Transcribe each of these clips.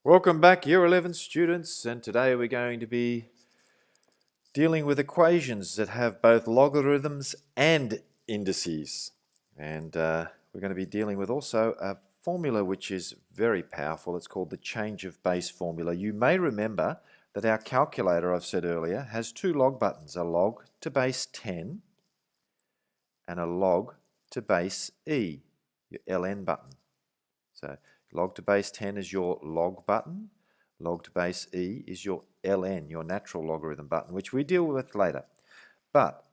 Welcome back, Year 11 students, and today we're going to be dealing with equations that have both logarithms and indices. And we're going to be dealing with also a formula which is very powerful. It's called the change of base formula. You may remember that our calculator, I've said earlier, has two log buttons, a log to base 10 and a log to base E, your ln button. So log to base 10 is your log button. Log to base E is your ln, your natural logarithm button, which we deal with later. But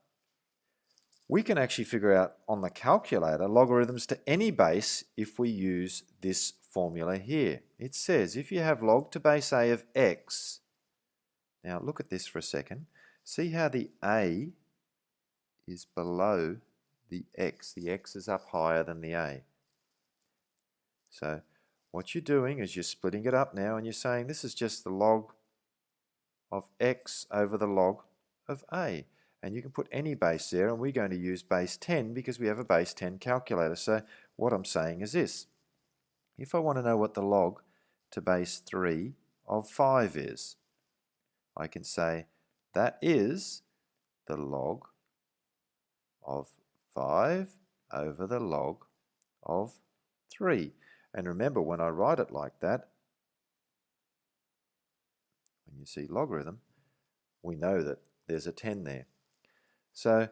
we can actually figure out on the calculator logarithms to any base if we use this formula here. It says if you have log to base A of x, now look at this for a second, see how the A is below the x is up higher than the A. So what you're doing is you're splitting it up now and you're saying this is just the log of x over the log of A. And you can put any base there, and we're going to use base 10 because we have a base 10 calculator. So what I'm saying is this. If I want to know what the log to base 3 of 5 is, I can say that is the log of 5 over the log of 3. And remember, when I write it like that, when you see logarithm, we know that there's a 10 there. So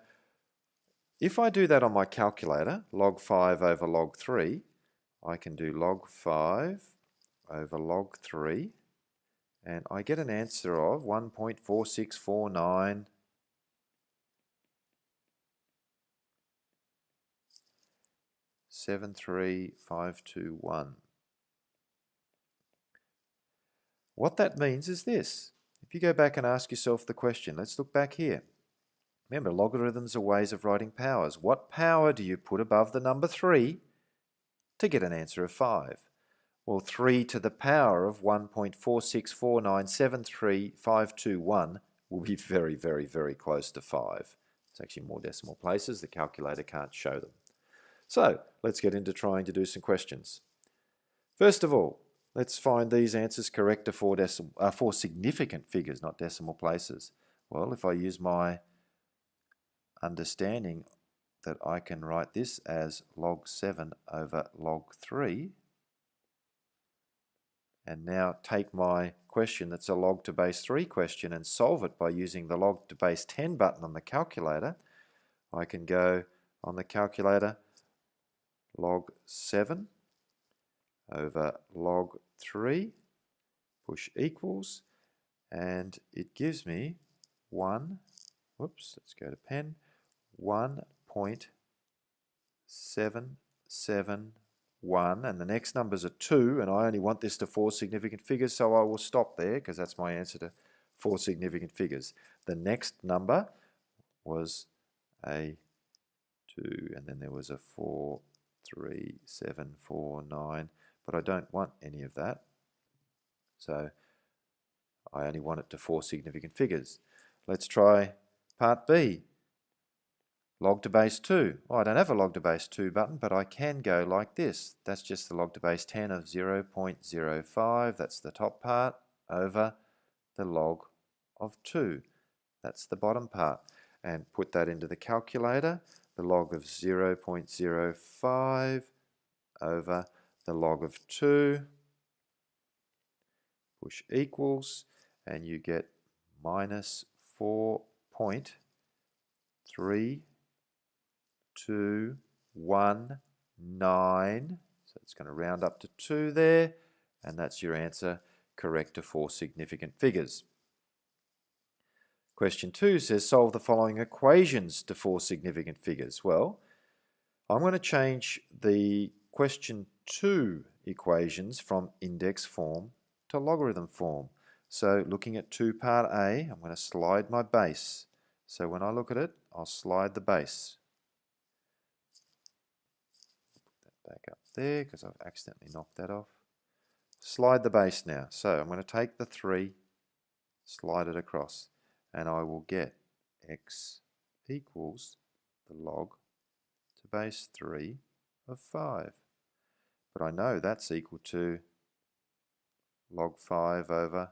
if I do that on my calculator, log 5 over log 3, I can do log 5 over log 3, and I get an answer of 1.4649 73521. What that means is this. If you go back and ask yourself the question, let's look back here. Remember, logarithms are ways of writing powers. What power do you put above the number 3 to get an answer of 5? Well, 3 to the power of 1.464973521 will be very, very, very close to 5. It's actually more decimal places. The calculator can't show them. So let's get into trying to do some questions. First of all, let's find these answers correct to four significant figures, not decimal places. Well, if I use my understanding that I can write this as log 7 over log 3, and now take my question that's a log to base 3 question and solve it by using the log to base 10 button on the calculator, I can go on the calculator log 7 over log 3, push equals, and it gives me 1.771, and the next numbers are 2, and I only want this to 4 significant figures, so I will stop there because that's my answer to 4 significant figures. The next number was a 2, and then there was a 4, 3, 7, 4, 9, but I don't want any of that. So I only want it to 4 significant figures. Let's try part B. Log to base 2. Well, I don't have a log to base 2 button, but I can go like this. That's just the log to base 10 of 0.05. That's the top part over the log of 2. That's the bottom part. And put that into the calculator. The log of 0.05 over the log of 2. Push equals, and you get minus 4.3219. So it's going to round up to 2 there, and that's your answer, correct to 4 significant figures. Question 2 says solve the following equations to 4 significant figures. Well, I'm going to change the question 2 equations from index form to logarithm form. So looking at 2 part A, I'm going to slide my base. So when I look at it, I'll slide the base. Put that back up there because I've accidentally knocked that off. Slide the base now. So I'm going to take the 3, slide it across, and I will get x equals the log to base 3 of 5. But I know that's equal to log 5 over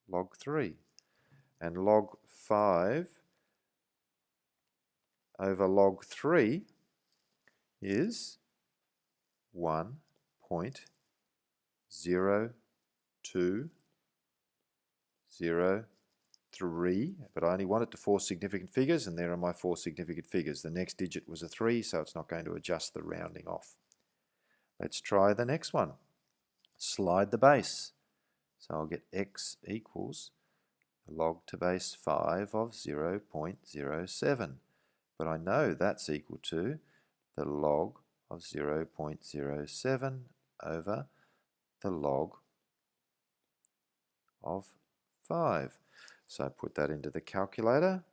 log 3. And log 5 over log 3 is 1.0203, but I only want it to 4 significant figures, and there are my 4 significant figures. The next digit was a 3, so it's not going to adjust the rounding off. Let's try the next one. Slide the base. So I'll get x equals log to base 5 of 0.07. But I know that's equal to the log of 0.07 over the log of 5. So I put that into the calculator.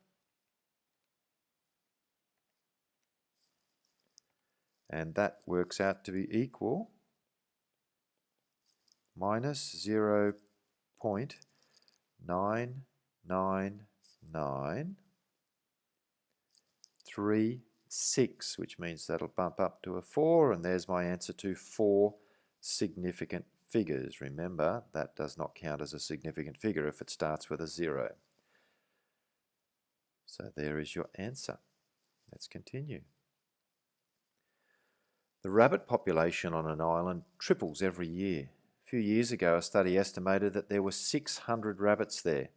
And that works out to be equal minus 0.99936, which means that'll bump up to a 4, and there's my answer to 4 significant figures. Remember, that does not count as a significant figure if it starts with a 0. So there is your answer. Let's continue. The rabbit population on an island triples every year. A few years ago, a study estimated that there were 600 rabbits there.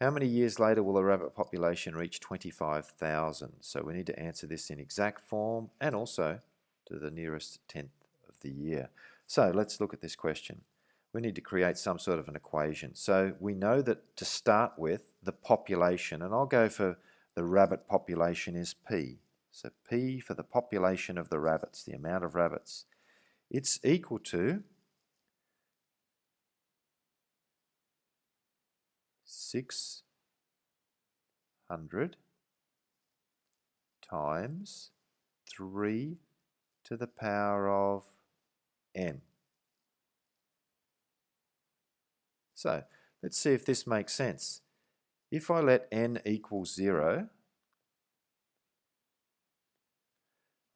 How many years later will the rabbit population reach 25,000? So we need to answer this in exact form and also to the nearest tenth of the year. So let's look at this question. We need to create some sort of an equation. So we know that to start with, the population, and I'll go for the rabbit population is P. So P for the population of the rabbits, the amount of rabbits, it's equal to 600 times 3 to the power of n. So let's see if this makes sense. If I let n equal 0,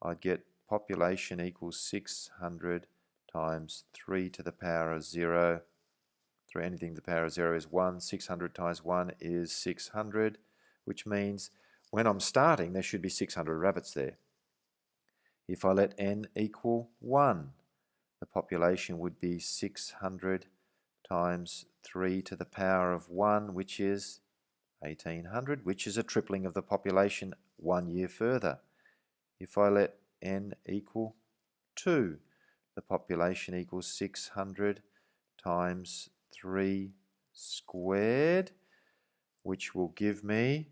I'd get population equals 600 times 3 to the power of 0. Anything to the power of 0 is 1. 600 times 1 is 600, which means when I'm starting, there should be 600 rabbits there. If I let n equal 1, the population would be 600 times 3 to the power of 1, which is 1800, which is a tripling of the population 1 year further. If I let n equal 2, the population equals 600 times 3 squared, which will give me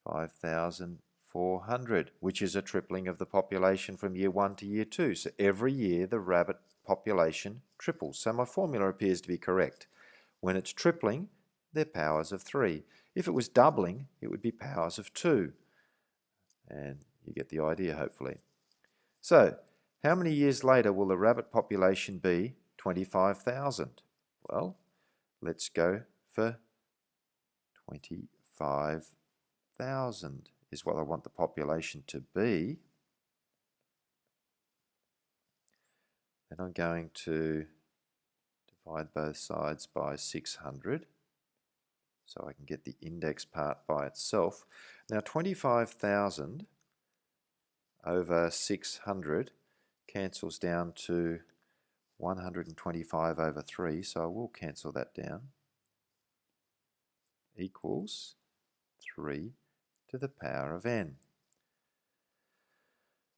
5,400, which is a tripling of the population from year 1 to year 2. So every year the rabbit population triples. So my formula appears to be correct. When it's tripling, they're powers of 3. If it was doubling, it would be powers of 2. And you get the idea, hopefully. So, how many years later will the rabbit population be 25,000? Well, let's go for 25,000 is what I want the population to be. Then I'm going to divide both sides by 600 so I can get the index part by itself. Now 25,000 over 600 cancels down to 125 over 3, so I will cancel that down, equals 3 to the power of n.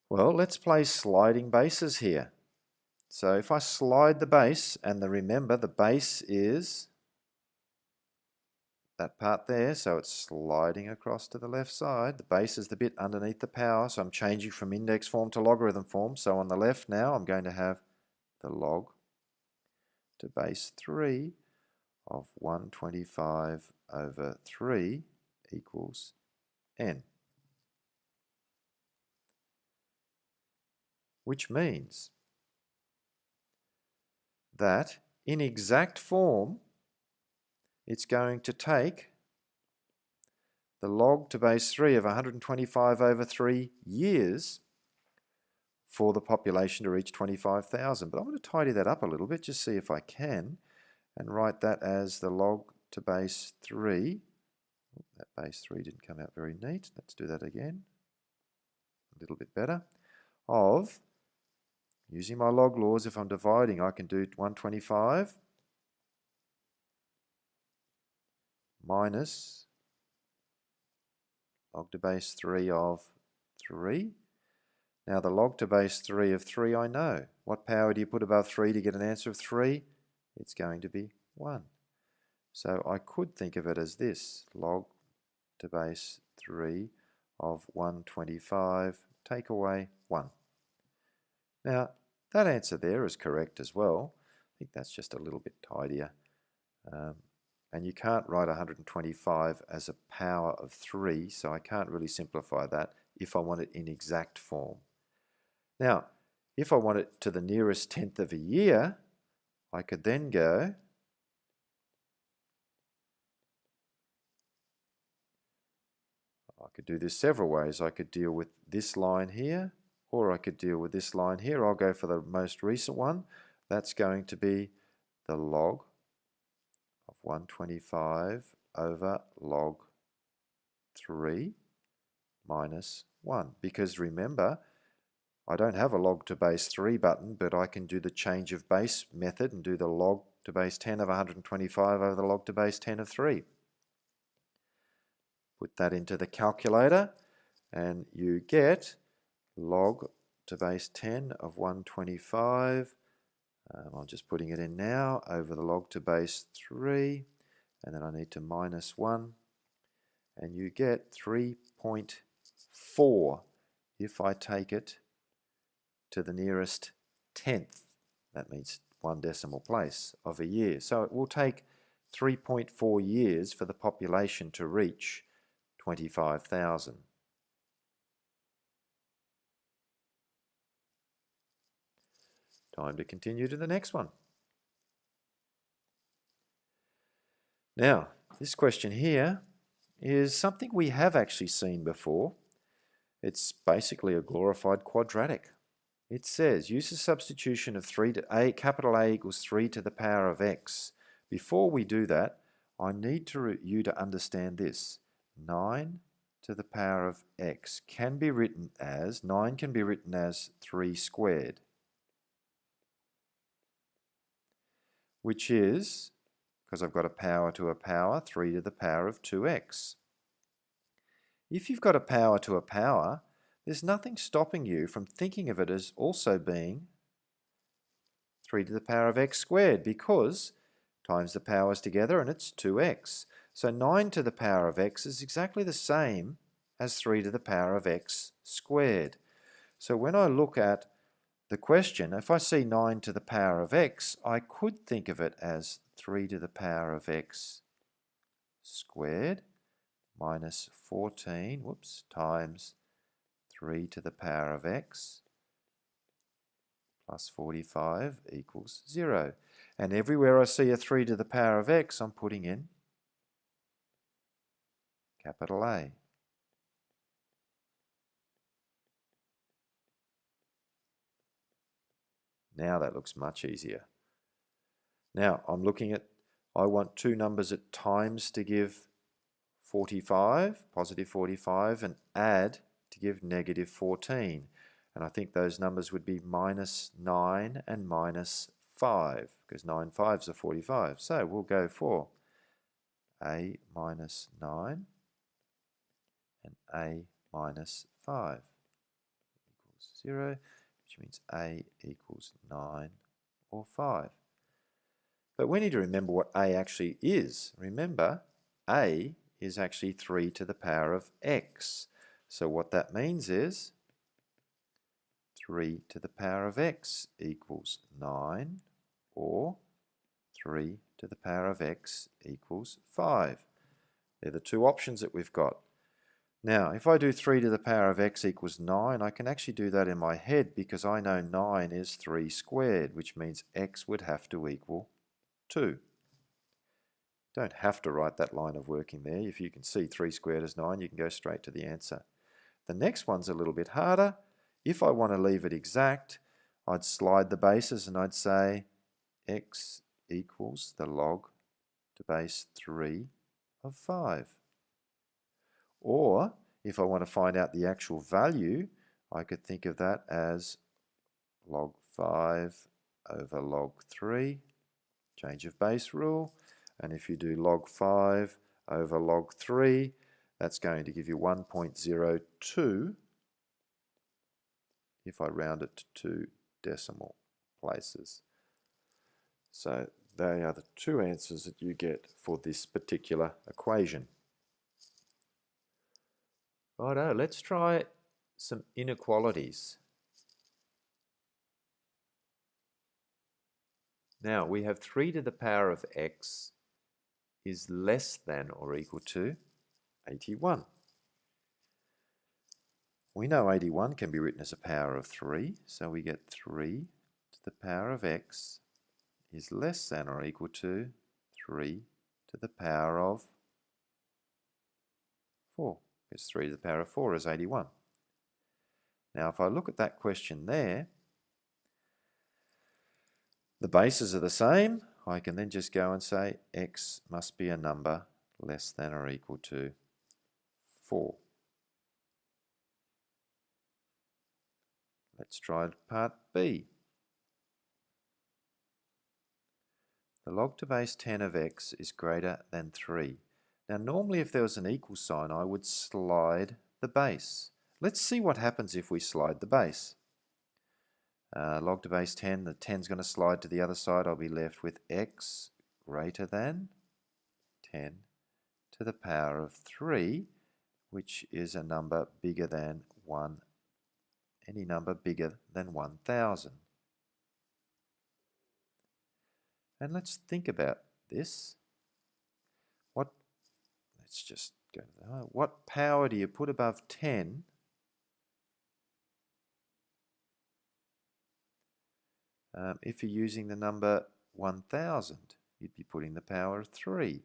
Well, let's play sliding bases here. So if I slide the base, and remember the base is that part there, so it's sliding across to the left side. The base is the bit underneath the power, so I'm changing from index form to logarithm form. So on the left now, I'm going to have the log to base 3 of 125 over 3 equals n. Which means that in exact form, it's going to take the log to base 3 of 125 over 3 years for the population to reach 25,000. But I'm going to tidy that up a little bit, just see if I can, and write that as the log to base 3. That base 3 didn't come out very neat. Let's do that again. A little bit better. Of, using my log laws, if I'm dividing, I can do 125 minus log to base 3 of 3. Now the log to base 3 of 3 I know. What power do you put above 3 to get an answer of 3? It's going to be 1. So I could think of it as this, log to base 3 of 125, take away 1. Now that answer there is correct as well. I think that's just a little bit tidier. And you can't write 125 as a power of 3, so I can't really simplify that if I want it in exact form. Now, if I want it to the nearest tenth of a year, I could then go I could do this several ways. I could deal with this line here, or I could deal with this line here. I'll go for the most recent one. That's going to be the log of 125 over log 3 minus 1. Because remember, I don't have a log to base 3 button, but I can do the change of base method and do the log to base 10 of 125 over the log to base 10 of 3. Put that into the calculator and you get log to base 10 of 125. I'm just putting it in now over the log to base 3, and then I need to minus 1, and you get 3.4 if I take it to the nearest tenth. That means 1 decimal place of a year. So it will take 3.4 years for the population to reach 25,000. Time to continue to the next one. Now, this question here is something we have actually seen before. It's basically a glorified quadratic. It says, use the substitution of 3 to a, capital A equals 3 to the power of x. Before we do that, I need you to understand this. 9 to the power of x can be written as, 9 can be written as 3 squared. Which is, because I've got a power to a power, 3 to the power of 2x. If you've got a power to a power, there's nothing stopping you from thinking of it as also being 3 to the power of x squared, because times the powers together and it's 2x. So 9 to the power of x is exactly the same as 3 to the power of x squared. So when I look at the question, if I see 9 to the power of x, I could think of it as 3 to the power of x squared minus 14, times 3 to the power of x plus 45 equals 0. And everywhere I see a 3 to the power of x, I'm putting in capital A. Now that looks much easier. Now I'm looking at, I want two numbers at times to give 45, positive 45, and add to give negative 14. And I think those numbers would be minus 9 and minus 5, because 9 5s are 45. So we'll go for A minus 9 and A minus 5 equals 0, which means A equals 9 or 5. But we need to remember what A actually is. Remember, A is actually 3 to the power of x. So what that means is 3 to the power of x equals 9, or 3 to the power of x equals 5. They're the two options that we've got. Now, if I do 3 to the power of x equals 9, I can actually do that in my head because I know 9 is 3 squared, which means x would have to equal 2. Don't have to write that line of working there. If you can see 3 squared is 9, you can go straight to the answer. The next one's a little bit harder. If I want to leave it exact, I'd slide the bases and I'd say x equals the log to base 3 of 5. Or if I want to find out the actual value, I could think of that as log 5 over log 3, change of base rule. And if you do log 5 over log 3, that's going to give you 1.02 if I round it to 2 decimal places. So they are the two answers that you get for this particular equation. Righto, let's try some inequalities. Now we have 3 to the power of x is less than or equal to 81. We know 81 can be written as a power of 3, so we get 3 to the power of x is less than or equal to 3 to the power of 4, because 3 to the power of 4 is 81. Now if I look at that question there, the bases are the same. I can then just go and say x must be a number less than or equal to 4. Let's try part B. The log to base 10 of x is greater than 3. Now normally if there was an equal sign I would slide the base. Let's see what happens if we slide the base. Log to base 10, the 10 is going to slide to the other side. I'll be left with x greater than 10 to the power of 3, which is a number bigger than 1, any number bigger than 1,000. And let's think about this. Let's just go to what power do you put above 10 if you're using the number 1,000? You'd be putting the power of 3.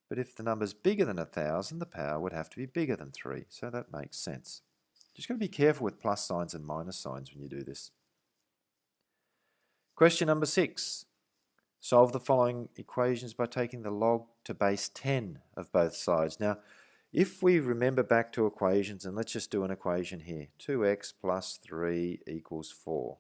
But if the number's bigger than 1,000, the power would have to be bigger than 3. So that makes sense. Just got to be careful with plus signs and minus signs when you do this. Question number 6. Solve the following equations by taking the log to base 10 of both sides. Now, if we remember back to equations, and let's just do an equation here. 2x plus 3 equals 4.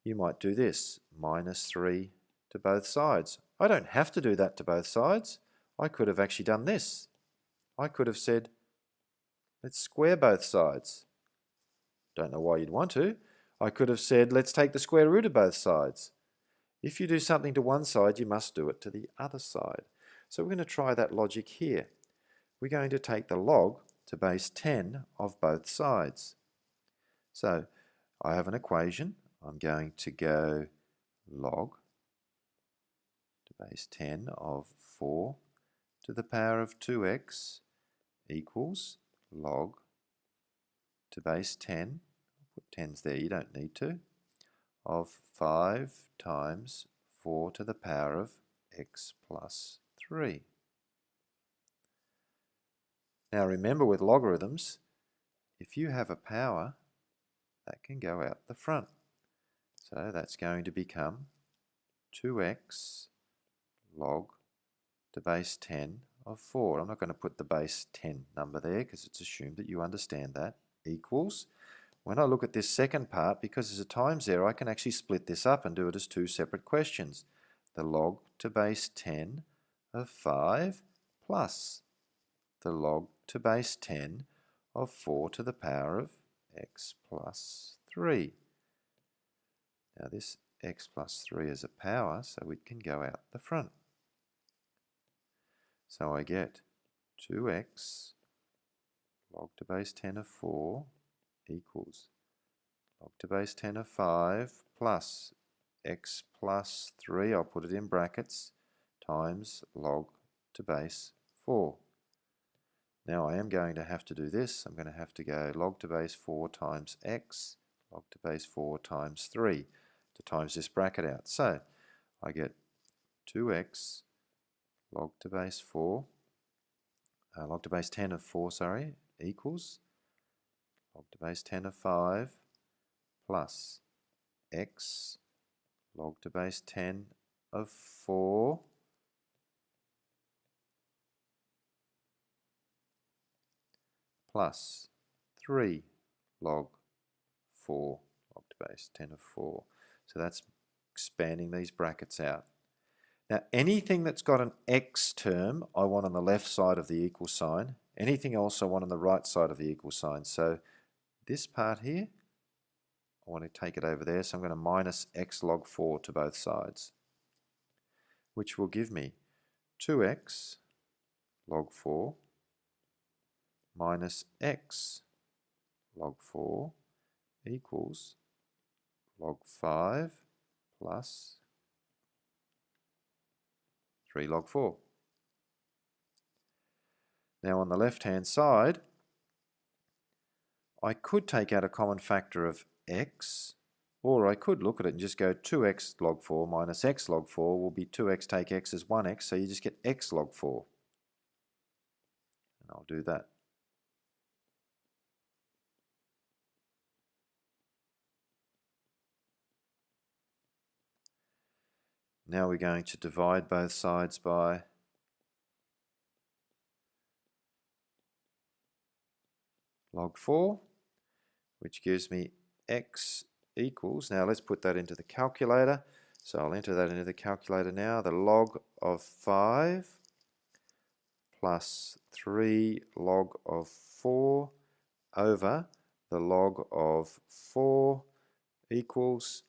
You might do this, minus 3 to both sides. I don't have to do that to both sides. I could have actually done this. I could have said, let's square both sides. Don't know why you'd want to. I could have said, let's take the square root of both sides. If you do something to one side, you must do it to the other side. So we're going to try that logic here. We're going to take the log to base 10 of both sides. So I have an equation. I'm going to go log to base 10 of 4 to the power of 2x equals log to base 10, put 10s there, you don't need to, of 5 times 4 to the power of x plus 3. Now remember with logarithms, if you have a power, that can go out the front. So that's going to become 2x log to base 10 of 4. I'm not going to put the base 10 number there because it's assumed that you understand that, equals. When I look at this second part, because there's a times there, I can actually split this up and do it as two separate questions. The log to base 10 of 5 plus the log to base 10 of 4 to the power of x plus 3. Now this x plus 3 is a power, so it can go out the front. So I get 2x log to base 10 of 4 equals log to base 10 of 5 plus x plus 3, I'll put it in brackets, times log to base 4. Now I am going to have to do this. I'm going to have to go log to base 4 times x, log to base 4 times 3 to times this bracket out. So I get 2x log to base 4, log to base 10 of 4, sorry, equals log to base 10 of 5 plus x log to base 10 of 4 plus 3 log 4 log to base 10 of 4. So that's expanding these brackets out. Now anything that's got an x term I want on the left side of the equal sign. Anything else I want on the right side of the equal sign. So this part here, I want to take it over there, so I'm going to minus x log 4 to both sides, which will give me 2x log 4 minus x log 4 equals log 5 plus 3 log 4. Now on the left hand side, I could take out a common factor of x, or I could look at it and just go 2x log 4 minus x log 4 will be 2x take x is 1x, so you just get x log 4. And I'll do that. Now we're going to divide both sides by log 4, which gives me x equals, now let's put that into the calculator. So I'll enter that into the calculator now. The log of 5 plus 3 log of 4 over the log of 4 equals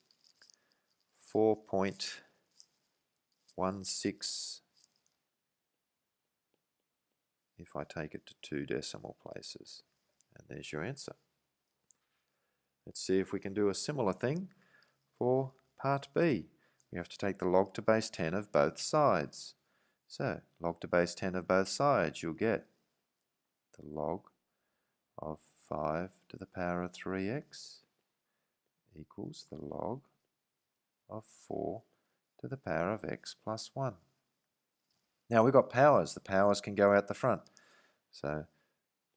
4.16 if I take it to 2 decimal places. And there's your answer. Let's see if we can do a similar thing for part B. We have to take the log to base 10 of both sides. So log to base 10 of both sides, you'll get the log of 5 to the power of 3x equals the log of 4 to the power of x plus 1. Now we've got powers. The powers can go out the front. So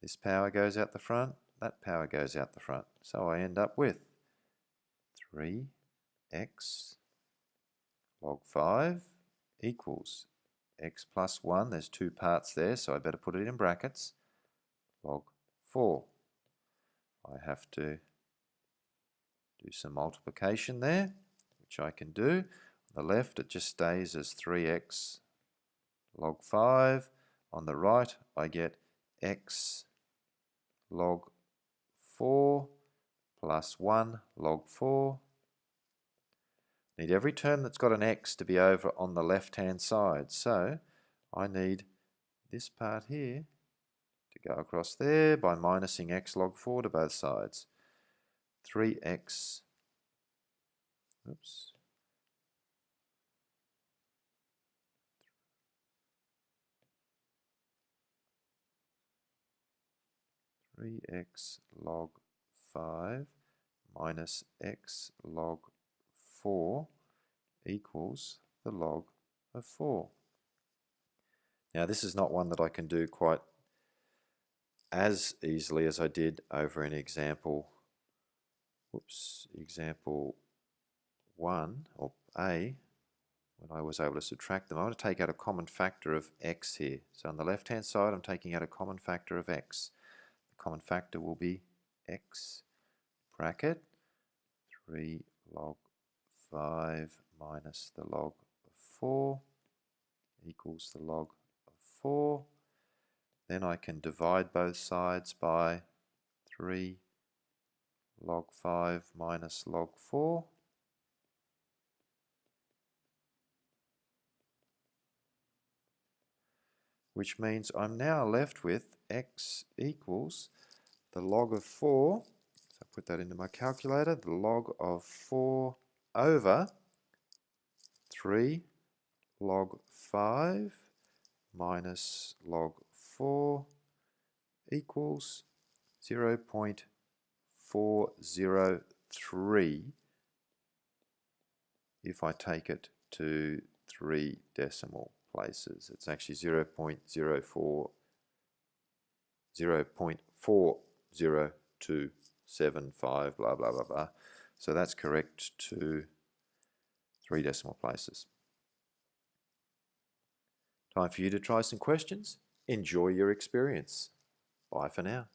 this power goes out the front, that power goes out the front. So I end up with 3x log 5 equals x plus 1. There's 2 parts there, so I better put it in brackets. Log 4. I have to do some multiplication there, which I can do. On the left, it just stays as 3x log 5. On the right, I get x log 4 plus 1 log 4. Need every term that's got an x to be over on the left-hand side. So I need this part here to go across there by minusing x log 4 to both sides. 3x, oops, 3x log 5 minus x log 4 equals the log of 4. Now this is not one that I can do quite as easily as I did over in example, example 1 or A, when I was able to subtract them. I want to take out a common factor of x here. So on the left hand side I'm taking out a common factor of x. The common factor will be x bracket 3 log 5 minus the log of 4 equals the log of 4. Then I can divide both sides by 3 log 5 minus log 4. Which means I'm now left with x equals the log of 4. So I put that into my calculator. The log of 4 over 3 log 5 minus log 4 equals 0.403 if I take it to 3 decimal places. It's actually 0.40275, blah blah blah blah. So that's correct to 3 decimal places. Time for you to try some questions. Enjoy your experience. Bye for now.